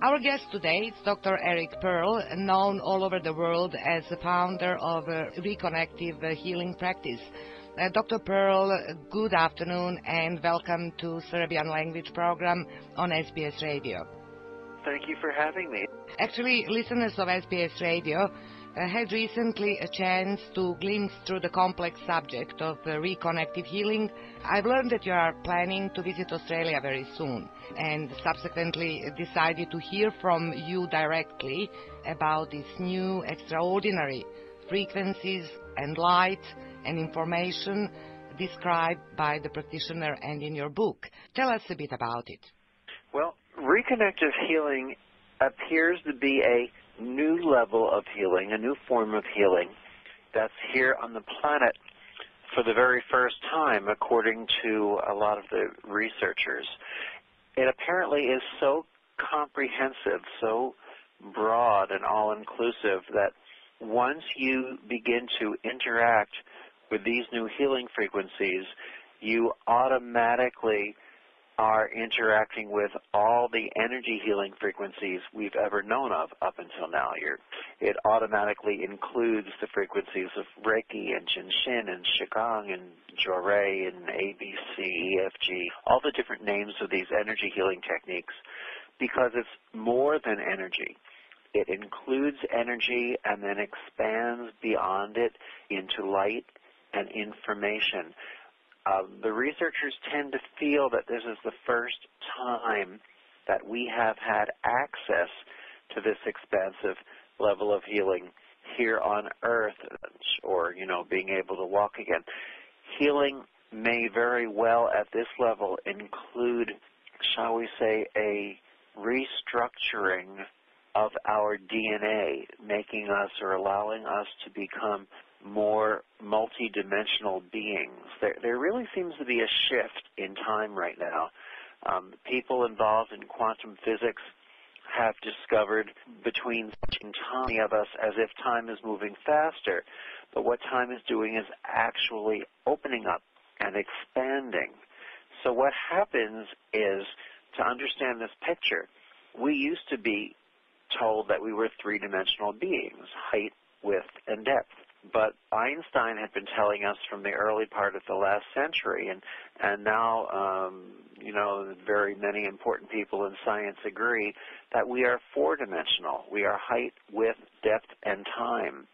Our guest today is Dr. Eric Pearl, known all over the world as the founder of Reconnective Healing practice. Dr. Pearl, good afternoon and welcome to Serbian language program on SBS Radio. Thank you for having me. Actually, listeners of SBS Radio had recently a chance to glimpse through the complex subject of reconnective healing. I've learned that you are planning to visit Australia very soon and subsequently decided to hear from you directly about these new extraordinary frequencies and light and information described by the practitioner and in your book. Tell us a bit about it. Well, reconnective healing appears to be a new level of healing, a new form of healing that's here on the planet for the very first time, according to a lot of the researchers. It apparently is so comprehensive, so broad and all-inclusive that once you begin to interact with these new healing frequencies, you automatically are interacting with all the energy healing frequencies we've ever known of up until now. It automatically includes the frequencies of Reiki and Jinshin and Qigong and Jorei and ABC, EFG, all the different names of these energy healing techniques, because it's more than energy. It includes energy and then expands beyond it into light and information. The researchers tend to feel that this is the first time that we have had access to this expansive level of healing here on Earth, or, being able to walk again. Healing may very well at this level include, shall we say, a restructuring of our DNA, making us or allowing us to become more multi-dimensional beings. There really seems to be a shift in time right now. People involved in quantum physics have discovered between time of us as if time is moving faster, but what time is doing is actually opening up and expanding. So what happens is, to understand this picture, we used to be told that we were three-dimensional beings, height, width, and depth. But Einstein had been telling us from the early part of the last century, and now, very many important people in science agree that we are four-dimensional. We are height, width, depth, and time.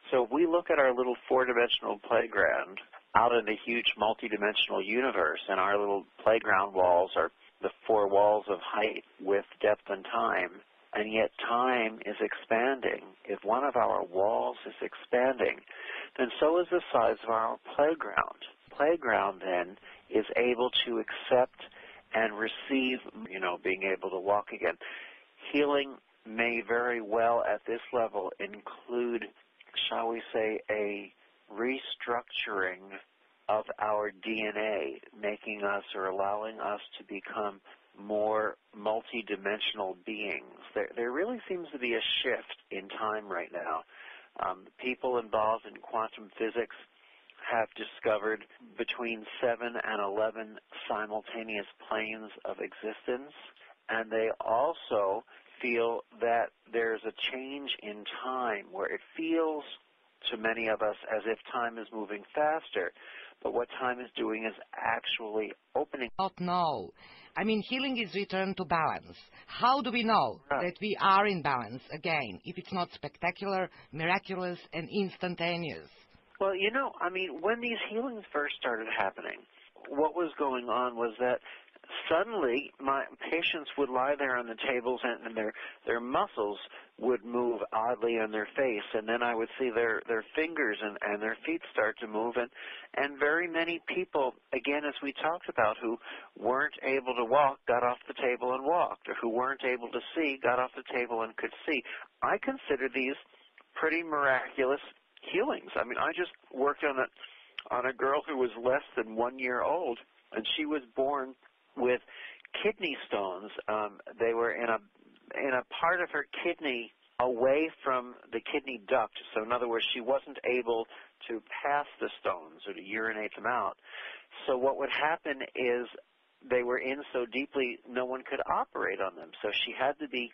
So if we look at our little four-dimensional playground out in the huge multi-dimensional universe, and our little playground walls are the four walls of height, width, depth, and time, and yet time is expanding. If one of our walls is expanding, then so is the size of our playground. Playground then is able to accept and receive, being able to walk again. Healing may very well at this level include, shall we say, a restructuring of our DNA, making us or allowing us to become more multi-dimensional beings. There really seems to be a shift in time right now. People involved in quantum physics have discovered between 7 and 11 simultaneous planes of existence, and they also feel that there's a change in time where it feels to many of us as if time is moving faster, but what time is doing is actually opening. No. Healing is return to balance. How do we know that we are in balance again, if it's not spectacular, miraculous, and instantaneous? Well, when these healings first started happening, what was going on was that suddenly my patients would lie there on the tables and their muscles would move oddly on their face, and then I would see their fingers and their feet start to move, and very many people, again, as we talked about, who weren't able to walk got off the table and walked, or who weren't able to see got off the table and could see. I consider these pretty miraculous healings. I just worked on a girl who was less than 1 year old, and she was born with kidney stones. They were in a part of her kidney away from the kidney duct. So in other words, she wasn't able to pass the stones or to urinate them out. So what would happen is they were in so deeply no one could operate on them. So she had to be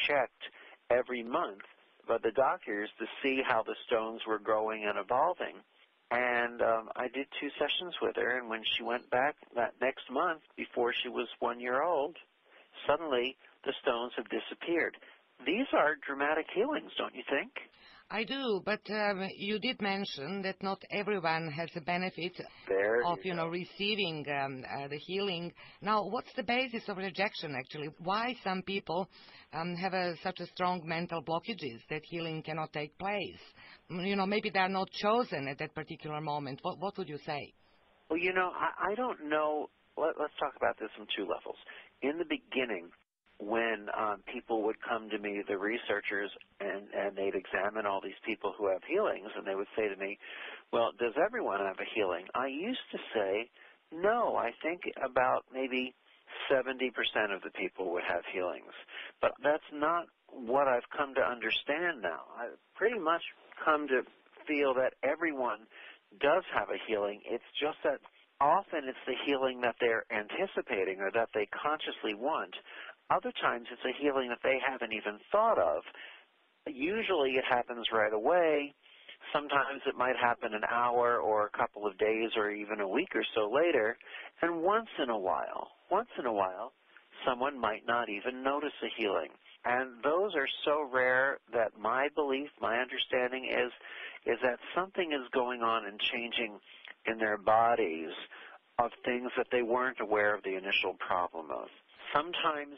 checked every month by the doctors to see how the stones were growing and evolving. And I did 2 sessions with her, and when she went back that next month, before she was 1 year old, suddenly the stones have disappeared. These are dramatic healings, don't you think? I do, but you did mention that not everyone has the benefit of, receiving the healing. Now, what's the basis of rejection, actually? Why some people have such a strong mental blockages that healing cannot take place? Maybe they are not chosen at that particular moment. What would you say? Well, I don't know. Let's talk about this on 2 levels. In the beginning, when people would come to me, the researchers, and they'd examine all these people who have healings, and they would say to me, well, does everyone have a healing? I used to say, no, I think about maybe 70% of the people would have healings. But that's not what I've come to understand now. I've pretty much come to feel that everyone does have a healing. It's just that often it's the healing that they're anticipating or that they consciously want. Other times it's a healing that they haven't even thought of. Usually it happens right away. Sometimes it might happen an hour or a couple of days or even a week or so later. And once in a while, someone might not even notice a healing. And those are so rare that my belief, my understanding is that something is going on and changing in their bodies of things that they weren't aware of the initial problem of. Sometimes